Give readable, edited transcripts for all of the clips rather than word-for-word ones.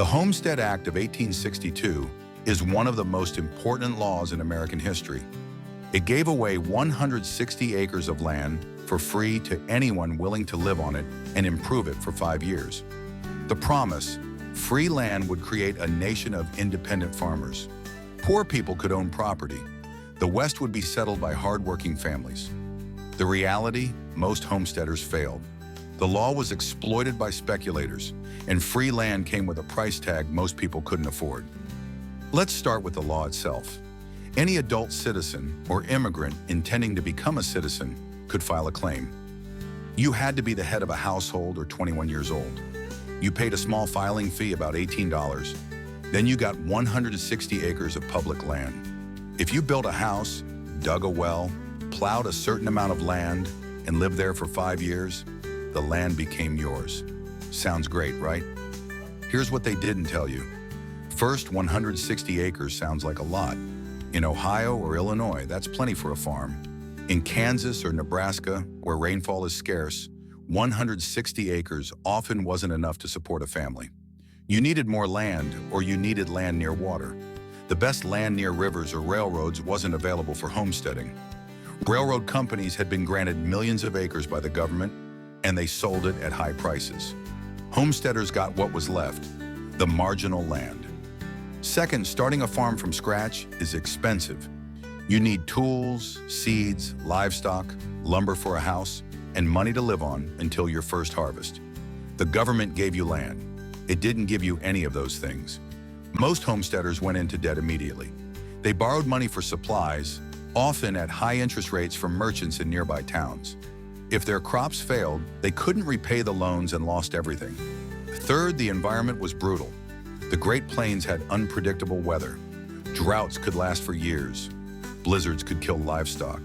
The Homestead Act of 1862 is one of the most important laws in American history. It gave away 160 acres of land for free to anyone willing to live on it and improve it for 5 years. The promise, free land would create a nation of independent farmers. Poor people could own property. The West would be settled by hardworking families. The reality, most homesteaders failed. The law was exploited by speculators, and free land came with a price tag most people couldn't afford. Let's start with the law itself. Any adult citizen or immigrant intending to become a citizen could file a claim. You had to be the head of a household or 21 years old. You paid a small filing fee, about $18. Then you got 160 acres of public land. If you built a house, dug a well, plowed a certain amount of land, and lived there for 5 years, the land became yours. Sounds great, right? Here's what they didn't tell you. First, 160 acres sounds like a lot. In Ohio or Illinois, that's plenty for a farm. In Kansas or Nebraska, where rainfall is scarce, 160 acres often wasn't enough to support a family. You needed more land, or you needed land near water. The best land near rivers or railroads wasn't available for homesteading. Railroad companies had been granted millions of acres by the government, and they sold it at high prices. Homesteaders got what was left, the marginal land. Second, starting a farm from scratch is expensive. You need tools, seeds, livestock, lumber for a house, and money to live on until your first harvest. The government gave you land. It didn't give you any of those things. Most homesteaders went into debt immediately. They borrowed money for supplies, often at high interest rates from merchants in nearby towns. If their crops failed, they couldn't repay the loans and lost everything. Third, the environment was brutal. The Great Plains had unpredictable weather. Droughts could last for years. Blizzards could kill livestock.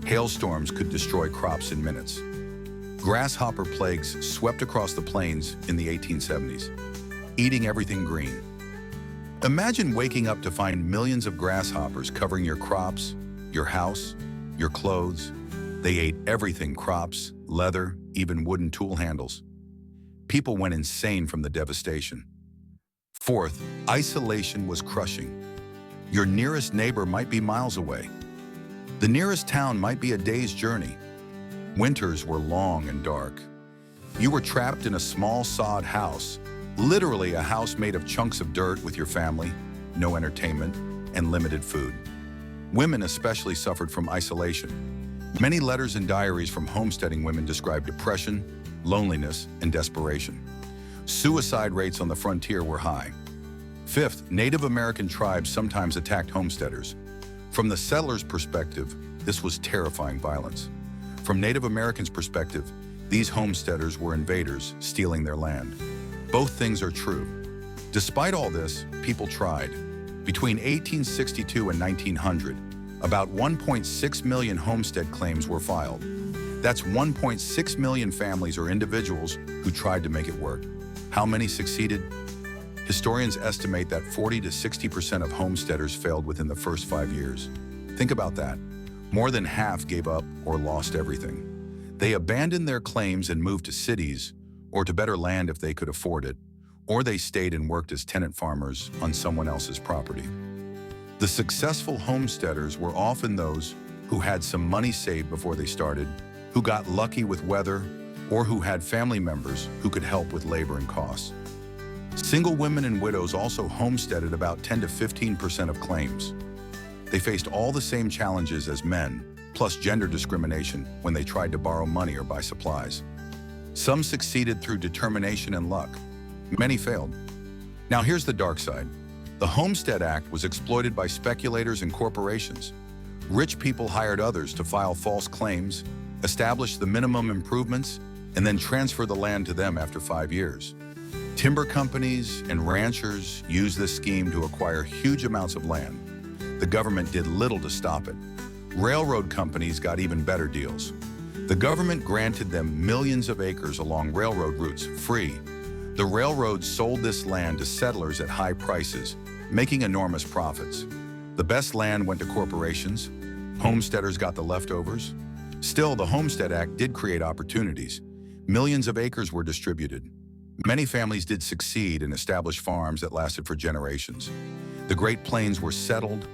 Hailstorms could destroy crops in minutes. Grasshopper plagues swept across the plains in the 1870s, eating everything green. Imagine waking up to find millions of grasshoppers covering your crops, your house, your clothes. They ate everything: crops, leather, even wooden tool handles. People went insane from the devastation. Fourth, isolation was crushing. Your nearest neighbor might be miles away. The nearest town might be a day's journey. Winters were long and dark. You were trapped in a small sod house, literally a house made of chunks of dirt, with your family, no entertainment, and limited food. Women especially suffered from isolation. Many letters and diaries from homesteading women described depression, loneliness, and desperation. Suicide rates on the frontier were high. Fifth, Native American tribes sometimes attacked homesteaders. From the settlers' perspective, this was terrifying violence. From Native Americans' perspective, these homesteaders were invaders stealing their land. Both things are true. Despite all this, people tried. Between 1862 and 1900, about 1.6 million homestead claims were filed. That's 1.6 million families or individuals who tried to make it work. How many succeeded? Historians estimate that 40 to 60% of homesteaders failed within the first 5 years. Think about that. More than half gave up or lost everything. They abandoned their claims and moved to cities, or to better land if they could afford it, or they stayed and worked as tenant farmers on someone else's property. The successful homesteaders were often those who had some money saved before they started, who got lucky with weather, or who had family members who could help with labor and costs. Single women and widows also homesteaded about 10 to 15% of claims. They faced all the same challenges as men, plus gender discrimination when they tried to borrow money or buy supplies. Some succeeded through determination and luck. Many failed. Now here's the dark side. The Homestead Act was exploited by speculators and corporations. Rich people hired others to file false claims, establish the minimum improvements, and then transfer the land to them after 5 years. Timber companies and ranchers used this scheme to acquire huge amounts of land. The government did little to stop it. Railroad companies got even better deals. The government granted them millions of acres along railroad routes free. The railroads sold this land to settlers at high prices, making enormous profits. The best land went to corporations. Homesteaders got the leftovers. Still, the Homestead Act did create opportunities. Millions of acres were distributed. Many families did succeed and establish farms that lasted for generations. The Great Plains were settled,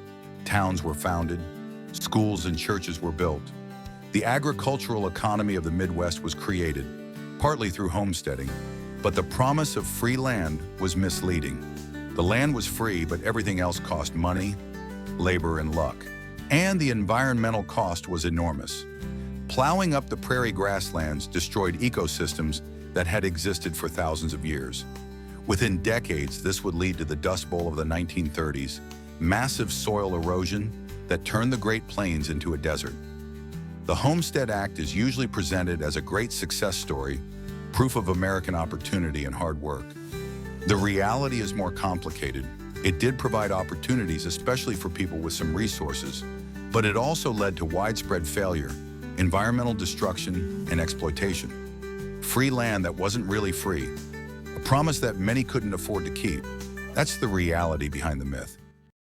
towns were founded, schools and churches were built. The agricultural economy of the Midwest was created, partly through homesteading, but the promise of free land was misleading. The land was free, but everything else cost money, labor, and luck. And the environmental cost was enormous. Plowing up the prairie grasslands destroyed ecosystems that had existed for thousands of years. Within decades, this would lead to the Dust Bowl of the 1930s, massive soil erosion that turned the Great Plains into a desert. The Homestead Act is usually presented as a great success story, proof of American opportunity and hard work. The reality is more complicated. It did provide opportunities, especially for people with some resources, but it also led to widespread failure, environmental destruction, and exploitation. Free land that wasn't really free, a promise that many couldn't afford to keep. That's the reality behind the myth.